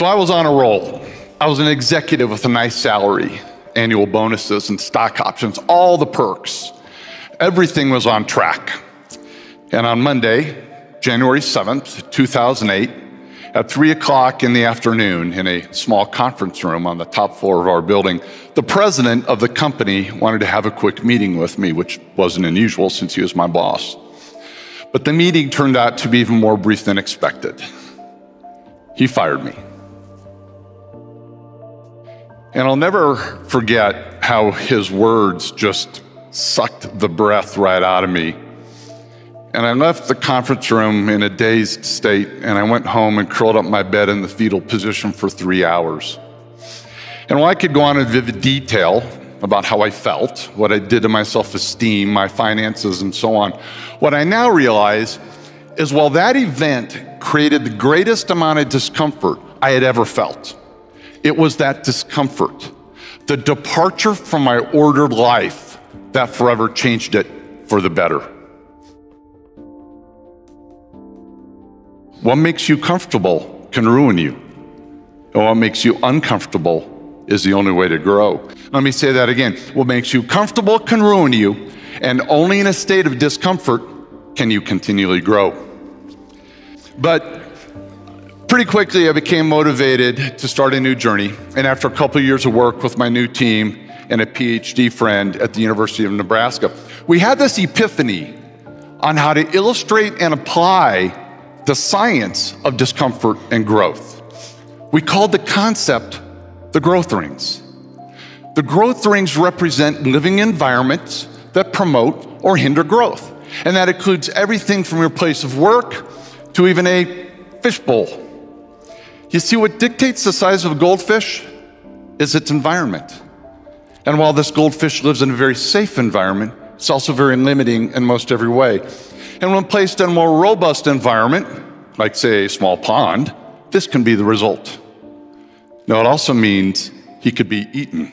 So I was on a roll. I was an executive with a nice salary, annual bonuses and stock options, all the perks. Everything was on track. And on Monday, January 7th, 2008, at 3 o'clock in the afternoon in a small conference room on the top floor of our building, the president of the company wanted to have a quick meeting with me, which wasn't unusual since he was my boss. But the meeting turned out to be even more brief than expected. He fired me. And I'll never forget how his words just sucked the breath right out of me. And I left the conference room in a dazed state, and I went home and curled up in my bed in the fetal position for 3 hours. And while I could go on in vivid detail about how I felt, what I did to my self-esteem, my finances, and so on, what I now realize is while that event created the greatest amount of discomfort I had ever felt, it was that discomfort, the departure from my ordered life, that forever changed it for the better. What makes you comfortable can ruin you. And what makes you uncomfortable is the only way to grow. Let me say that again. What makes you comfortable can ruin you, and only in a state of discomfort can you continually grow. But pretty quickly, I became motivated to start a new journey. And after a couple of years of work with my new team and a PhD friend at the University of Nebraska, we had this epiphany on how to illustrate and apply the science of discomfort and growth. We called the concept the growth rings. The growth rings represent living environments that promote or hinder growth. And that includes everything from your place of work to even a fishbowl. You see, what dictates the size of a goldfish is its environment. And while this goldfish lives in a very safe environment, it's also very limiting in most every way. And when placed in a more robust environment, like say a small pond, this can be the result. Now it also means he could be eaten.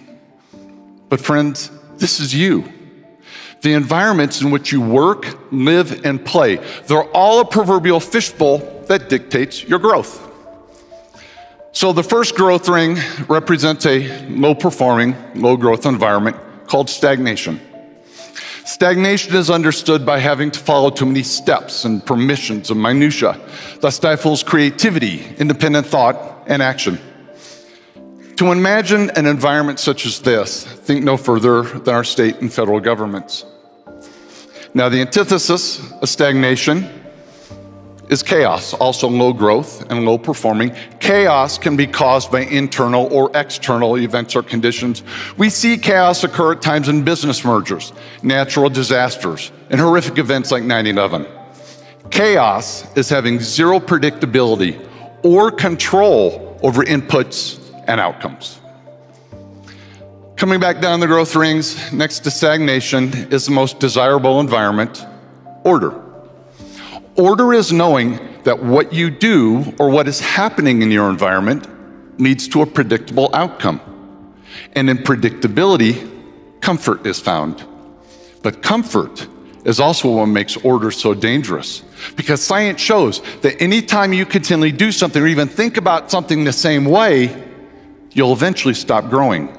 But friends, this is you. The environments in which you work, live, and play, they're all a proverbial fishbowl that dictates your growth. So the first growth ring represents a low-performing, low-growth environment called stagnation. Stagnation is understood by having to follow too many steps and permissions and minutia that stifles creativity, independent thought, and action. To imagine an environment such as this, think no further than our state and federal governments. Now, the antithesis of stagnation is chaos, also low growth and low performing. Chaos can be caused by internal or external events or conditions. We see chaos occur at times in business mergers, natural disasters, and horrific events like 9/11. Chaos is having zero predictability or control over inputs and outcomes. Coming back down the growth rings, next to stagnation is the most desirable environment, order. Order is knowing that what you do or what is happening in your environment leads to a predictable outcome. And in predictability, comfort is found. But comfort is also what makes order so dangerous, because science shows that anytime you continually do something or even think about something the same way, you'll eventually stop growing.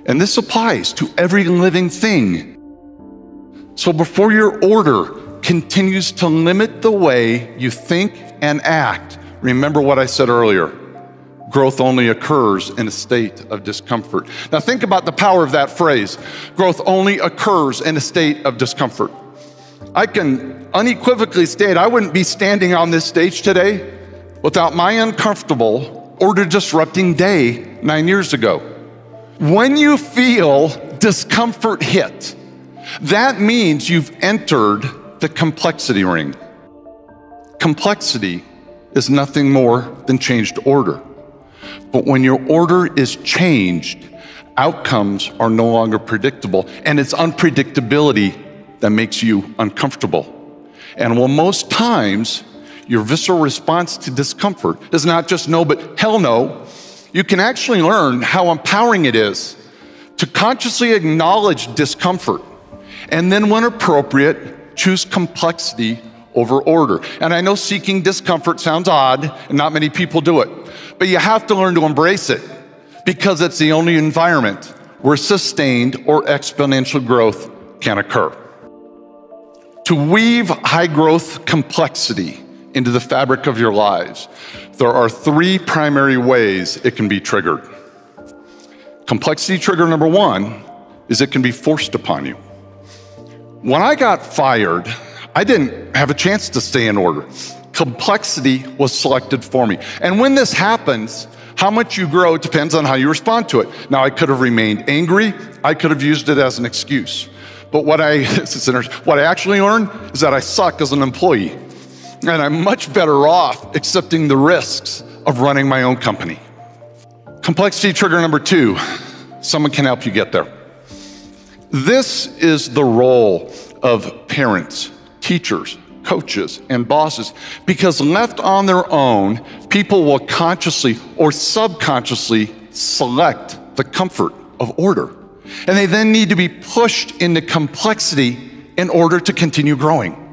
And this applies to every living thing. So before your order continues to limit the way you think and act, remember what I said earlier. Growth only occurs in a state of discomfort. Now think about the power of that phrase. Growth only occurs in a state of discomfort. I can unequivocally state I wouldn't be standing on this stage today without my uncomfortable, order-disrupting day 9 years ago. When you feel discomfort hit, that means you've entered the complexity ring. Complexity is nothing more than changed order. But when your order is changed, outcomes are no longer predictable, and it's unpredictability that makes you uncomfortable. And while most times your visceral response to discomfort is not just no, but hell no, you can actually learn how empowering it is to consciously acknowledge discomfort and then, when appropriate, choose complexity over order. And I know seeking discomfort sounds odd, and not many people do it. But you have to learn to embrace it, because it's the only environment where sustained or exponential growth can occur. To weave high-growth complexity into the fabric of your lives, there are 3 primary ways it can be triggered. Complexity trigger number 1 is it can be forced upon you. When I got fired, I didn't have a chance to stay in order. Complexity was selected for me. And when this happens, how much you grow depends on how you respond to it. Now, I could have remained angry. I could have used it as an excuse. But what I actually learned is that I suck as an employee. And I'm much better off accepting the risks of running my own company. Complexity trigger number 2, someone can help you get there. This is the role of parents, teachers, coaches, and bosses, because left on their own, people will consciously or subconsciously select the comfort of order. And they then need to be pushed into complexity in order to continue growing.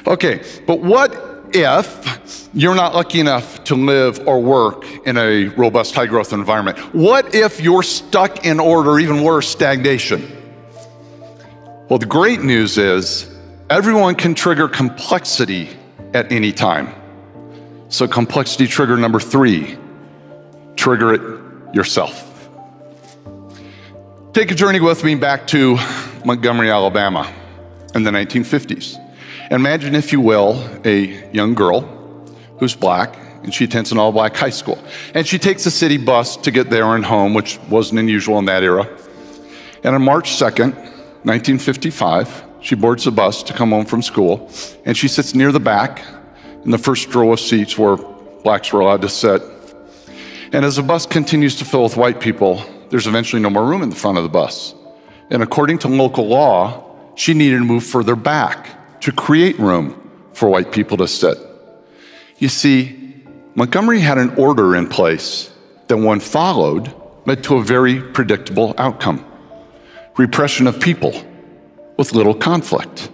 Okay, but what if you're not lucky enough to live or work in a robust, high-growth environment? What if you're stuck in order, or even worse, stagnation? Well, the great news is everyone can trigger complexity at any time. So complexity trigger number 3, trigger it yourself. Take a journey with me back to Montgomery, Alabama in the 1950s. Imagine, if you will, a young girl who's black, and she attends an all-black high school. And she takes a city bus to get there and home, which wasn't unusual in that era. And on March 2nd, 1955, she boards the bus to come home from school, and she sits near the back in the first row of seats where blacks were allowed to sit. And as the bus continues to fill with white people, there's eventually no more room in the front of the bus. And according to local law, she needed to move further back to create room for white people to sit. You see, Montgomery had an order in place that, when followed, led to a very predictable outcome: repression of people with little conflict.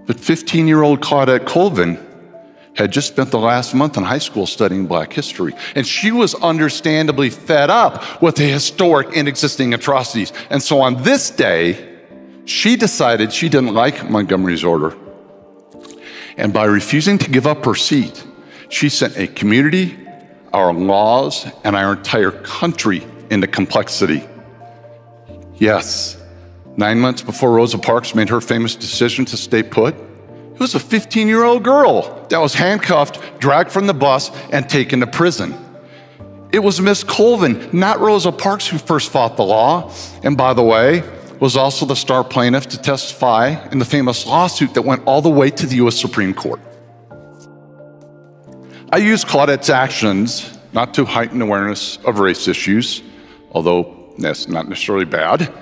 But 15-year-old Claudette Colvin had just spent the last month in high school studying Black history, and she was understandably fed up with the historic and existing atrocities. And so on this day, she decided she didn't like Montgomery's order. And by refusing to give up her seat, she sent a community, our laws, and our entire country into complexity. Yes, 9 months before Rosa Parks made her famous decision to stay put, it was a 15-year-old girl that was handcuffed, dragged from the bus, and taken to prison. It was Miss Colvin, not Rosa Parks, who first fought the law, and by the way, was also the star plaintiff to testify in the famous lawsuit that went all the way to the U.S. Supreme Court. I use Claudette's actions not to heighten awareness of race issues, although that's not necessarily bad,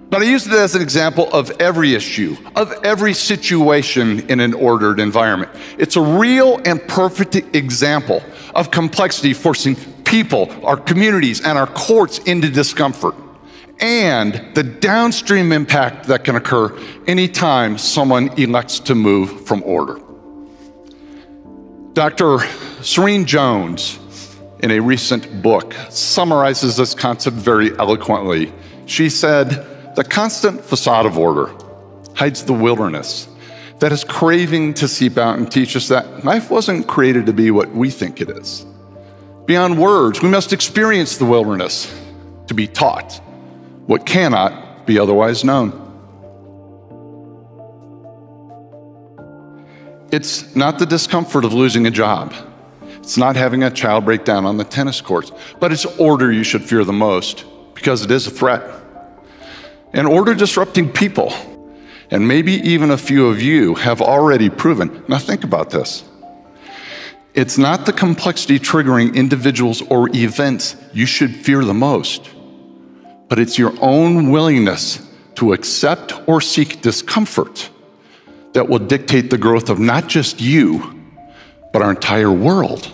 but I use it as an example of every issue, of every situation in an ordered environment. It's a real and perfect example of complexity forcing people, our communities, and our courts into discomfort, and the downstream impact that can occur anytime someone elects to move from order. Dr. Serene Jones, in a recent book, summarizes this concept very eloquently. She said, "The constant facade of order hides the wilderness that is craving to seep out and teach us that life wasn't created to be what we think it is. Beyond words, we must experience the wilderness to be taught what cannot be otherwise known." It's not the discomfort of losing a job. It's not having a child break down on the tennis courts, but it's order you should fear the most, because it is a threat. And order disrupting people, and maybe even a few of you have already proven. Now think about this. It's not the complexity triggering individuals or events you should fear the most, but it's your own willingness to accept or seek discomfort that will dictate the growth of not just you, but our entire world.